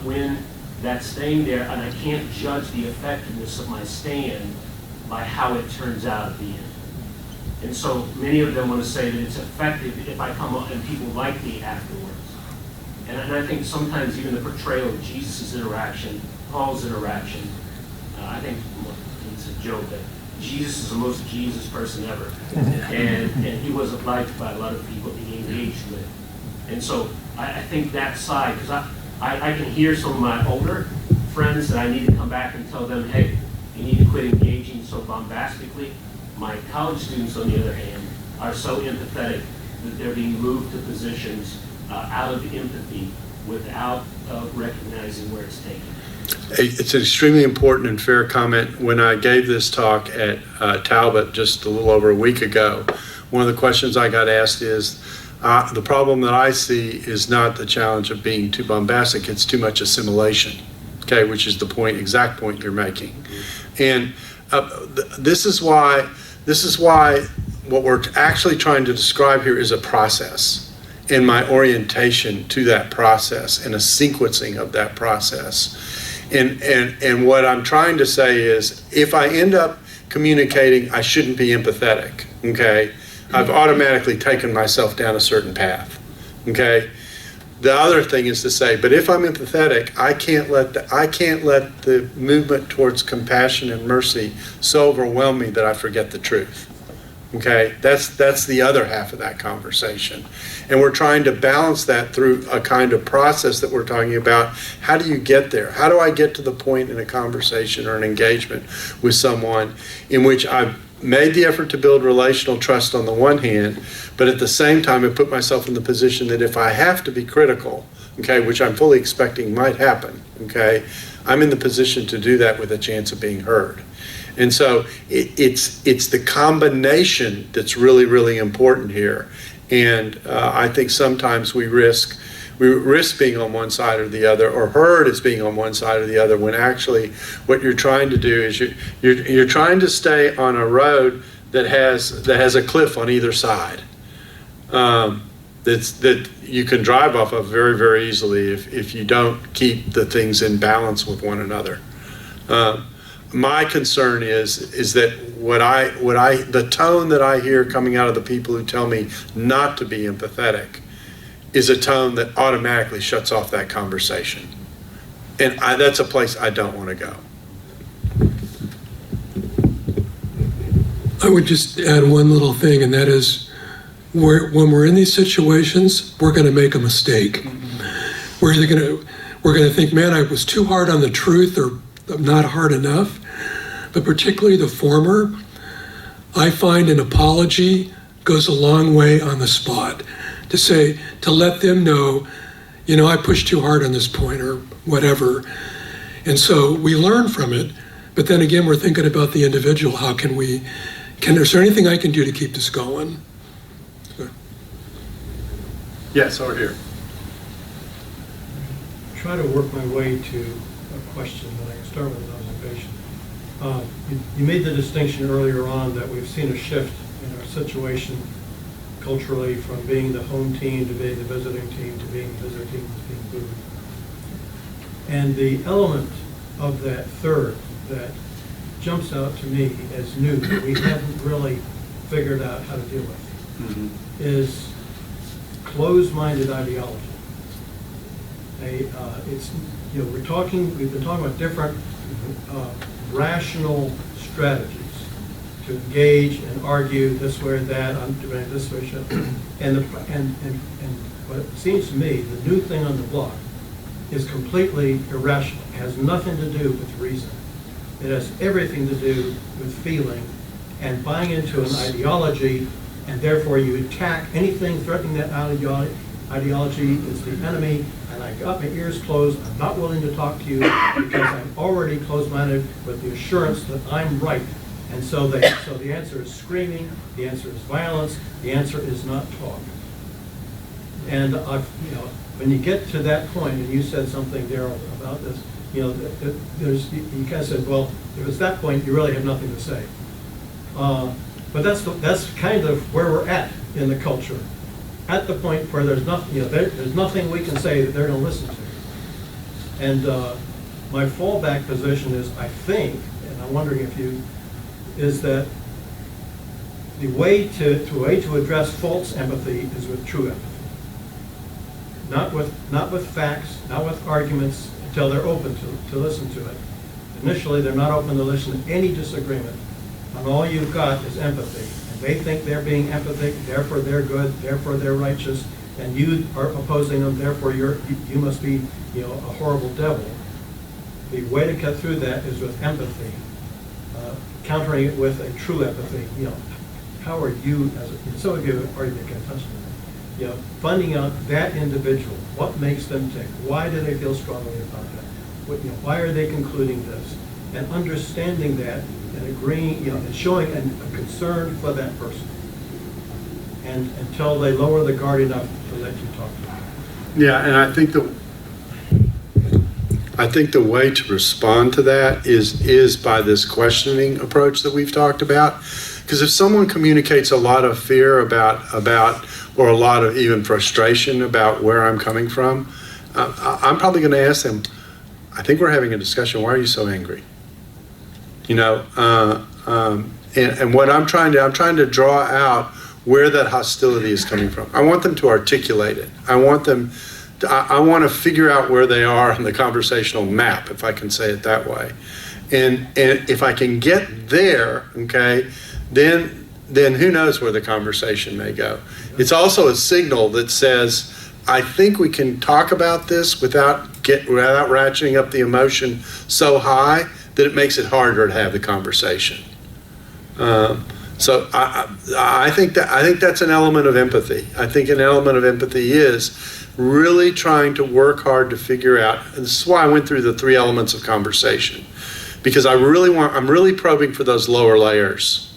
when that's staying there, and I can't judge the effectiveness of my stand by how it turns out at the end. And so many of them want to say that it's effective if I come up and people like me afterwards. And I think sometimes even the portrayal of Jesus' interaction, Paul's interaction, I think it's a joke that Jesus is the most Jesus person ever. And he wasn't liked by a lot of people that he engaged with. And so I think that side, because I can hear some of my older friends that I need to come back and tell them, hey, you need to quit engaging so bombastically. My college students, on the other hand, are so empathetic that they're being moved to positions out of empathy without recognizing where it's taken. It's an extremely important and fair comment. When I gave this talk at Talbot just a little over a week ago, one of the questions I got asked is, the problem that I see is not the challenge of being too bombastic, it's too much assimilation, okay, which is the exact point you're making. And this is why what we're actually trying to describe here is a process, and my orientation to that process and a sequencing of that process. And what I'm trying to say is, if I end up communicating I shouldn't be empathetic, okay, I've automatically taken myself down a certain path, okay? The other thing is to say, but if I'm empathetic, I can't let the movement towards compassion and mercy so overwhelm me that I forget the truth. Okay, that's the other half of that conversation. And we're trying to balance that through a kind of process that we're talking about. How do you get there? How do I get to the point in a conversation or an engagement with someone in which I've made the effort to build relational trust on the one hand, but at the same time I put myself in the position that if I have to be critical, okay, which I'm fully expecting might happen, okay, I'm in the position to do that with a chance of being heard. And so it's the combination that's really, really important here. And I think sometimes we risk being on one side or the other, or heard as being on one side or the other, when actually what you're trying to do is you're trying to stay on a road that has a cliff on either side. That you can drive off of very, very easily if you don't keep the things in balance with one another. My concern is that the tone that I hear coming out of the people who tell me not to be empathetic is a tone that automatically shuts off that conversation. And that's a place I don't want to go. I would just add one little thing, and that is, when we're in these situations, we're going to make a mistake. we're going to think, man, I was too hard on the truth or not hard enough. But particularly the former, I find an apology goes a long way on the spot. To let them know, I pushed too hard on this point or whatever. And so we learn from it, but then again, we're thinking about the individual. How is there anything I can do to keep this going? So. Yes, over here. Try to work my way to a question, but I can start with an observation. You made the distinction earlier on that we've seen a shift in our situation culturally from being the home team to being the visiting team to being the visitor team to being booed. And the element of that third that jumps out to me as new that we haven't really figured out how to deal with is closed-minded ideology. We've been talking about different rational strategies to engage and argue this way or that, I'm doing it this way, and what it seems to me, the new thing on the block is completely irrational. It has nothing to do with reason. It has everything to do with feeling and buying into an ideology, and therefore you attack anything threatening that ideology is the enemy, and I got my ears closed. I'm not willing to talk to you because I'm already closed-minded with the assurance that I'm right. And so the answer is screaming, the answer is violence, the answer is not talk. And when you get to that point, and you said something, Darrell, about this, you kind of said, well, if it's that point, you really have nothing to say. But that's kind of where we're at in the culture. At the point where there's nothing we can say that they're going to listen to. And my fallback position is, I think, and I'm wondering is that the way to address false empathy is with true empathy. Not with facts, not with arguments, until they're open to listen to it. Initially, they're not open to listen to any disagreement, and all you've got is empathy. And they think they're being empathic, therefore they're good, therefore they're righteous, and you are opposing them, therefore you must be a horrible devil. The way to cut through that is with empathy, countering it with a true empathy. How are you, some of you have already been touched on that, finding out that individual, what makes them tick, why do they feel strongly about that, why are they concluding this, and understanding that and agreeing, and showing a concern for that person, and until they lower the guard enough to let you talk to them. Yeah, and I think the way to respond to that is by this questioning approach that we've talked about. Because if someone communicates a lot of fear about or a lot of even frustration about where I'm coming from, I'm probably going to ask them, I think we're having a discussion. Why are you so angry? And what I'm trying to draw out where that hostility is coming from. I want them to articulate it. I want to figure out where they are on the conversational map, if I can say it that way. And if I can get there, okay, then who knows where the conversation may go. It's also a signal that says, I think we can talk about this without ratcheting up the emotion so high that it makes it harder to have the conversation. So I think that's an element of empathy. I think an element of empathy is really trying to work hard to figure out, and this is why I went through the 3 elements of conversation, because I'm really probing for those lower layers.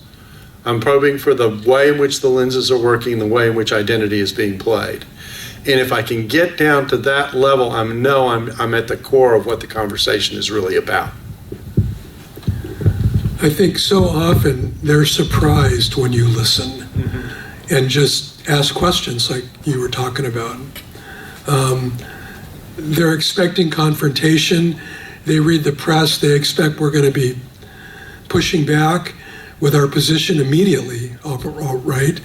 I'm probing for the way in which the lenses are working, the way in which identity is being played. And if I can get down to that level, I'm at the core of what the conversation is really about. I think so often they're surprised when you listen and just ask questions like you were talking about. They're expecting confrontation. They read the press. They expect we're going to be pushing back with our position immediately, right,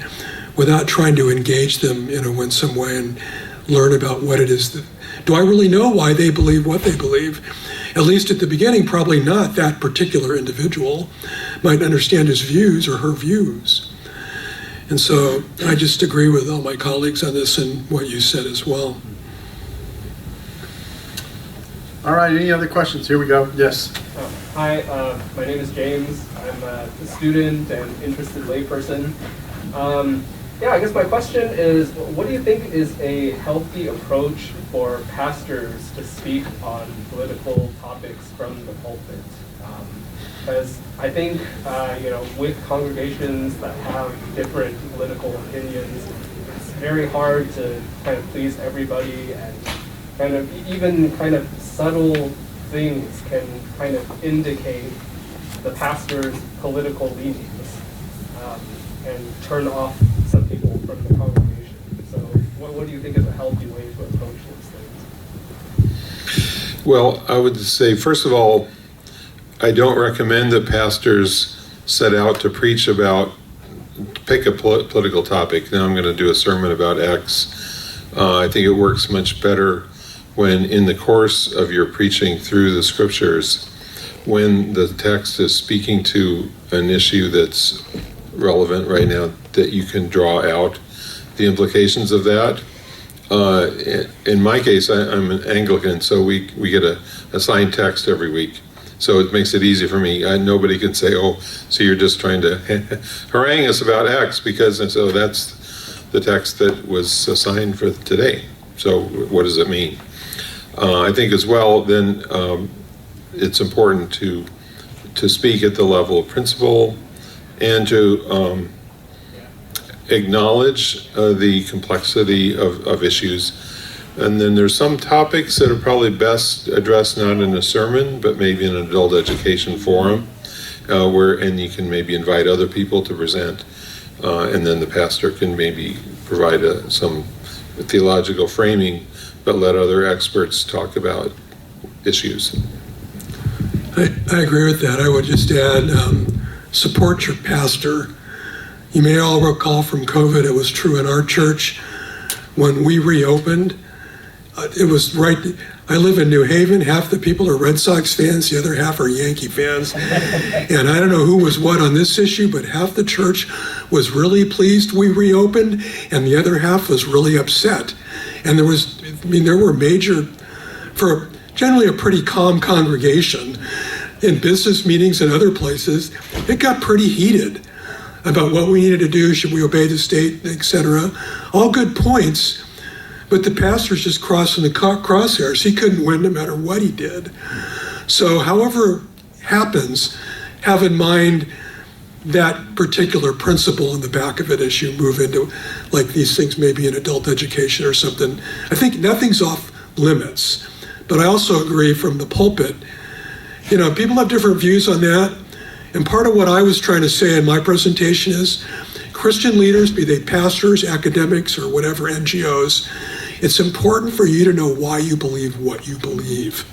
without trying to engage them in a winsome way and learn about what it is. Do I really know why they believe what they believe? At least at the beginning, probably not. That particular individual might understand his views or her views. And so I just agree with all my colleagues on this and what you said as well. All right, any other questions? Here we go. Yes. Hi, my name is James. I'm a student and interested layperson. Yeah, I guess my question is, what do you think is a healthy approach for pastors to speak on political topics from the pulpit? Because I think, with congregations that have different political opinions, it's very hard to kind of please everybody, and kind of even kind of subtle things can kind of indicate the pastor's political leanings and turn off some people from the congregation. So what do you think is a healthy way to approach those things? Well, I would say, first of all, I don't recommend that pastors set out to preach about, pick a political topic. Now I'm going to do a sermon about X. I think it works much better when in the course of your preaching through the scriptures, when the text is speaking to an issue that's relevant right now, that you can draw out the implications of that. In my case, I'm an Anglican, so we get a assigned text every week. So it makes it easy for me. Nobody can say, oh, so you're just trying to harangue us about X, because, and so that's the text that was assigned for today. So what does it mean? I think as well, then it's important to speak at the level of principle and to acknowledge the complexity of issues. And then there's some topics that are probably best addressed not in a sermon, but maybe in an adult education forum, and you can maybe invite other people to present, and then the pastor can maybe provide some theological framing, but let other experts talk about issues. I agree with that. I would just add, support your pastor. You may all recall from COVID, it was true in our church when we reopened. It was right. I live in New Haven. Half the people are Red Sox fans, the other half are Yankee fans. And I don't know who was what on this issue, but half the church was really pleased we reopened, and the other half was really upset. And there were major, for generally a pretty calm congregation, in business meetings and other places, it got pretty heated about what we needed to do, should we obey the state, etc. All good points. But the pastor's just crossing the crosshairs. He couldn't win no matter what he did. So however happens, have in mind that particular principle in the back of it as you move into, like, these things maybe in adult education or something. I think nothing's off limits. But I also agree from the pulpit, people have different views on that. And part of what I was trying to say in my presentation is, Christian leaders, be they pastors, academics, or whatever, NGOs, it's important for you to know why you believe what you believe.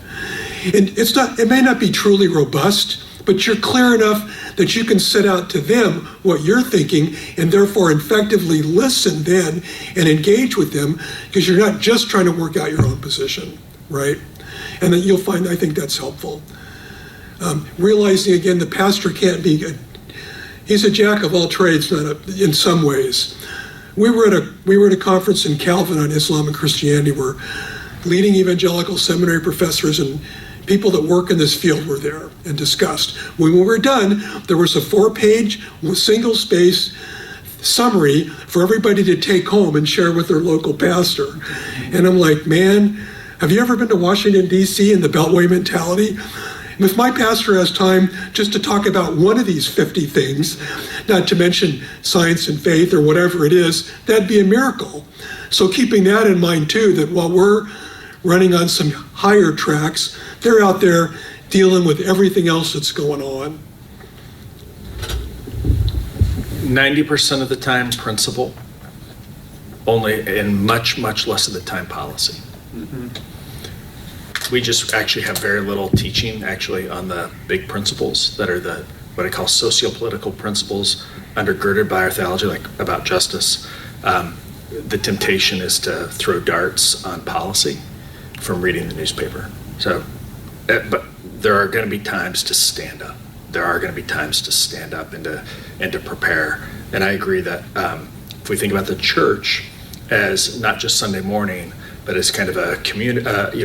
And it may not be truly robust, but you're clear enough that you can set out to them what you're thinking, and therefore effectively listen then and engage with them, because you're not just trying to work out your own position, right? And then you'll find, I think that's helpful. Realizing again, the pastor can't be he's a jack of all trades, in some ways. We were at a conference in Calvin on Islam and Christianity, where leading evangelical seminary professors and people that work in this field were there and discussed. When we were done, there was a 4-page, single-space summary for everybody to take home and share with their local pastor. And I'm like, man, have you ever been to Washington, D.C. and the Beltway mentality? And if my pastor has time just to talk about one of these 50 things, not to mention science and faith or whatever it is, that'd be a miracle. So keeping that in mind too, that while we're running on some higher tracks, they're out there dealing with everything else that's going on. 90% of the time principle, only, and much, much less of the time policy. Mm-hmm. We just actually have very little teaching actually on the big principles that are what I call socio-political principles undergirded by our theology, like about justice. The temptation is to throw darts on policy from reading the newspaper. So, but there are going to be times to stand up. There are going to be times to stand up and to prepare. And I agree that if we think about the church as not just Sunday morning, but as kind of a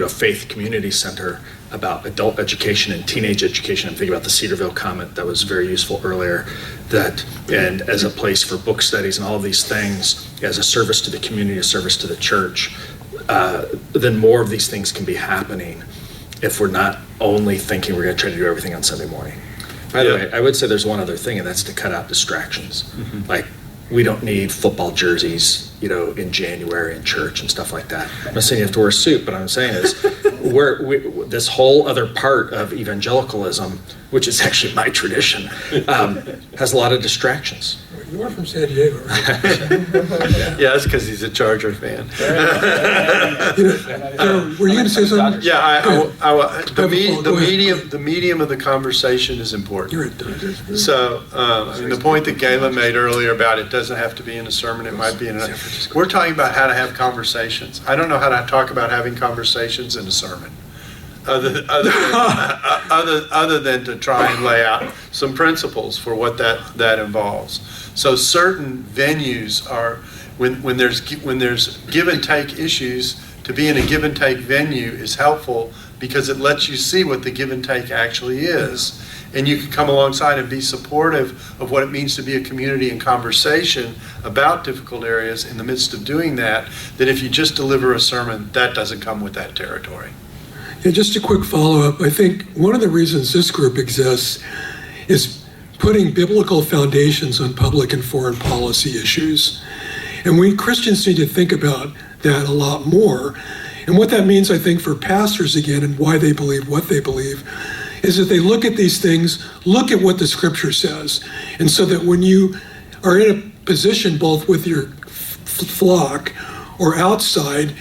faith community center, about adult education and teenage education. I'm thinking about the Cedarville comment that was very useful earlier, and as a place for book studies and all of these things, as a service to the community, a service to the church, then more of these things can be happening if we're not only thinking we're going to try to do everything on Sunday morning. By the way, I would say there's one other thing, and that's to cut out distractions. Like, we don't need football jerseys, in January in church and stuff like that. I'm not saying you have to wear a suit, but I'm saying is this whole other part of evangelicalism, which is actually my tradition, has a lot of distractions. You are from San Diego, right? Yeah, that's because he's a Charger fan. Were you going to say something? Yeah, the medium of the conversation is important. You're a Dodgers fan. So, the point that Galen made earlier about it doesn't have to be in a sermon, it might be in we're talking about how to have conversations. I don't know how to talk about having conversations in a sermon, other than to try and lay out some principles for what that involves. So certain venues are, when there's give and take issues, to be in a give and take venue is helpful because it lets you see what the give and take actually is. And you can come alongside and be supportive of what it means to be a community in conversation about difficult areas in the midst of doing that if you just deliver a sermon, that doesn't come with that territory. Yeah, just a quick follow-up. I think one of the reasons this group exists is putting biblical foundations on public and foreign policy issues. And we Christians need to think about that a lot more. And what that means, I think, for pastors again, and why they believe what they believe, is that they look at these things, look at what the scripture says. And so that when you are in a position both with your flock or outside,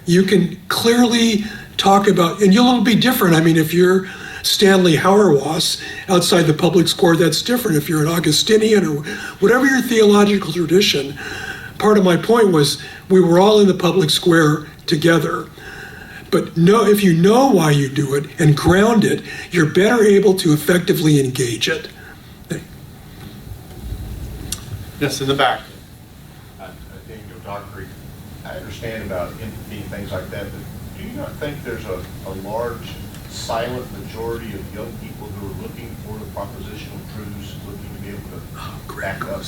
you can clearly talk about, and you'll be different. I mean, if you're Stanley Hauerwas outside the public square, that's different. If you're an Augustinian or whatever your theological tradition, part of my point was we were all in the public square together. But if you know why you do it and ground it, you're better able to effectively engage it. Yes, in the back. I think Dr. I understand about empathy and things like that, but do you not think there's a large silent majority of young people who are looking for the propositional truths, looking to be able to back up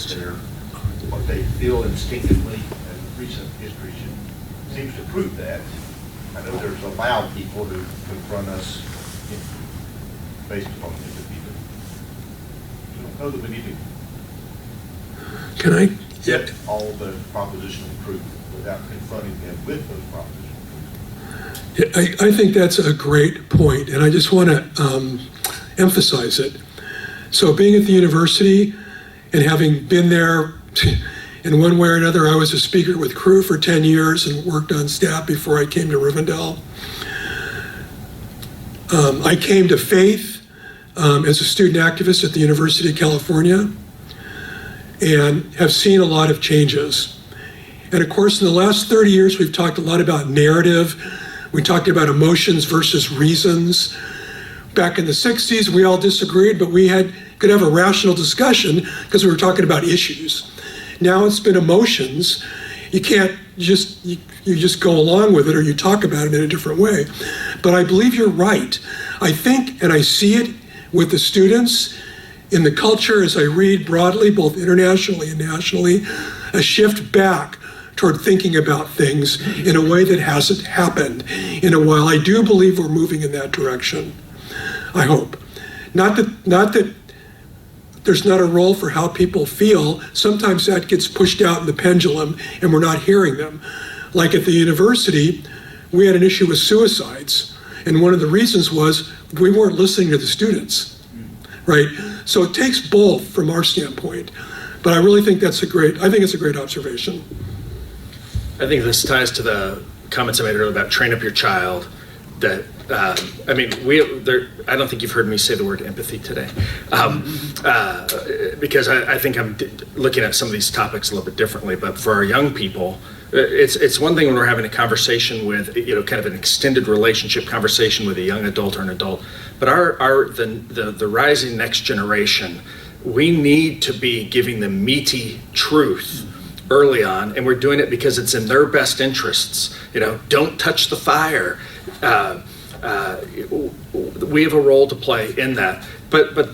what they feel instinctively, and recent history seems to prove that. I know there's loud people who confront us based upon empathy, but I don't know that we need to get all the propositional truth without confronting them with those propositional truths. I think that's a great point, and I just want to emphasize it. So being at the university and having been there in one way or another, I was a speaker with Crew for 10 years and worked on staff before I came to Rivendell. I came to faith as a student activist at the University of California and have seen a lot of changes. And of course, in the last 30 years, we've talked a lot about narrative. We talked about emotions versus reasons. Back in the 60s, we all disagreed, but we could have a rational discussion because we were talking about issues. Now it's been emotions. You can't you just go along with it, or you talk about it in a different way. But I believe you're right. I think, and I see it with the students in the culture as I read broadly, both internationally and nationally, a shift back toward thinking about things in a way that hasn't happened in a while. I do believe we're moving in that direction. I hope. Not that there's not a role for how people feel. Sometimes that gets pushed out in the pendulum and we're not hearing them. Like at the university, we had an issue with suicides. And one of the reasons was we weren't listening to the students, right? So it takes both from our standpoint. But I really think it's a great observation. I think this ties to the comments I made earlier about train up your child. That I don't think you've heard me say the word empathy today, because I think I'm looking at some of these topics a little bit differently. But for our young people, it's one thing when we're having a conversation with, kind of an extended relationship conversation with a young adult or an adult. But the rising next generation, we need to be giving them meaty truth early on, and we're doing it because it's in their best interests. Don't touch the fire. we have a role to play in that. But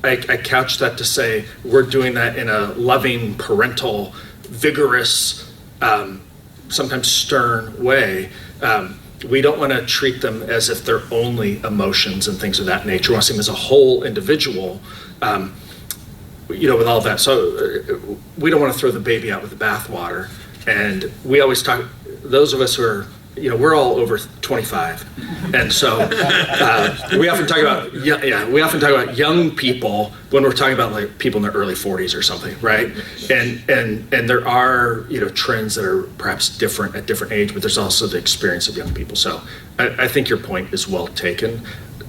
I couch that to say we're doing that in a loving, parental, vigorous, sometimes stern way. We don't want to treat them as if they're only emotions and things of that nature. We want to see them as a whole individual, with all that. So we don't want to throw the baby out with the bathwater. And we always talk, those of us who are, we're all over 25. And so we often talk about young people when we're talking about like people in their early 40s or something, right? And there are, trends that are perhaps different at different age, but there's also the experience of young people. So I think your point is well taken.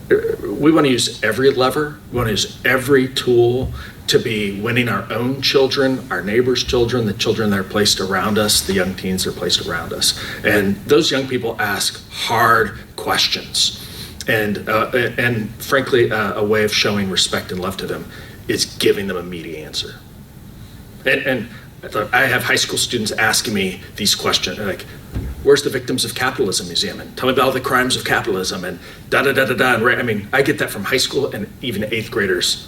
We want to use every lever. We want to use every tool to be winning our own children, our neighbors' children, the children that are placed around us, the young teens that are placed around us. And those young people ask hard questions. And frankly, a way of showing respect and love to them is giving them a meaty answer. And I have high school students asking me these questions, like, where's the Victims of Capitalism Museum? And tell me about all the crimes of capitalism and da-da-da-da-da. And I get that from high school and even 8th graders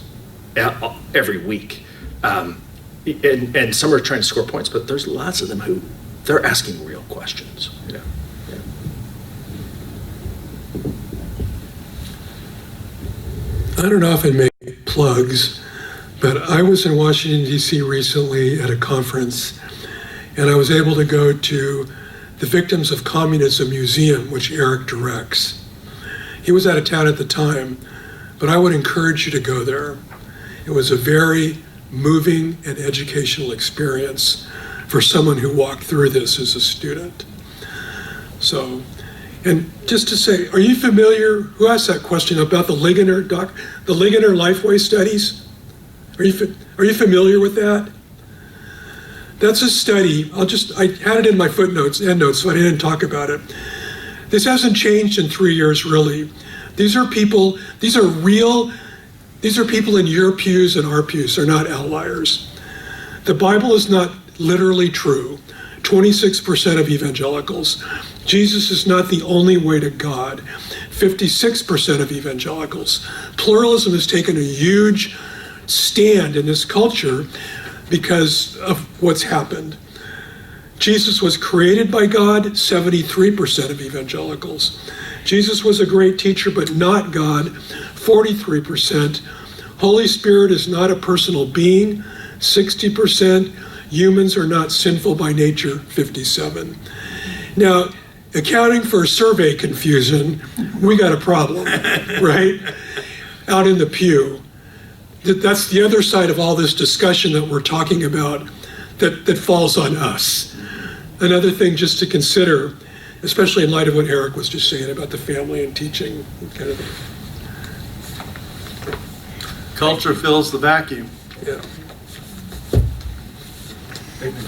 every week. And some are trying to score points, but there's lots of them who they're asking real questions. Yeah. I don't often make plugs, but I was in Washington, D.C. recently at a conference, and I was able to go to the Victims of Communism Museum, which Eric directs. He was out of town at the time, but I would encourage you to go there. It was a very moving and educational experience for someone who walked through this as a student. So, and just to say, are you familiar, who asked that question about the Ligonier Lifeway studies? Are you familiar with that? That's a study, I had it in my endnotes, so I didn't talk about it. This hasn't changed in 3 years, really. These are people in your pews and our pews, they're not outliers. The Bible is not literally true. 26% of evangelicals. Jesus is not the only way to God. 56% of evangelicals. Pluralism has taken a huge stand in this culture because of what's happened. Jesus was created by God, 73% of evangelicals. Jesus was a great teacher, but not God, 43%. Holy Spirit is not a personal being, 60%. Humans are not sinful by nature, 57%. Now, accounting for survey confusion, we got a problem, right? Out in the pew. That's the other side of all this discussion that we're talking about that falls on us. Another thing just to consider, especially in light of what Eric was just saying about the family and teaching. Kind of. Culture fills the vacuum. Yeah.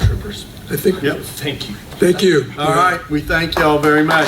Troopers. I think. Yep. Thank you. Thank you. All right. We thank you all very much.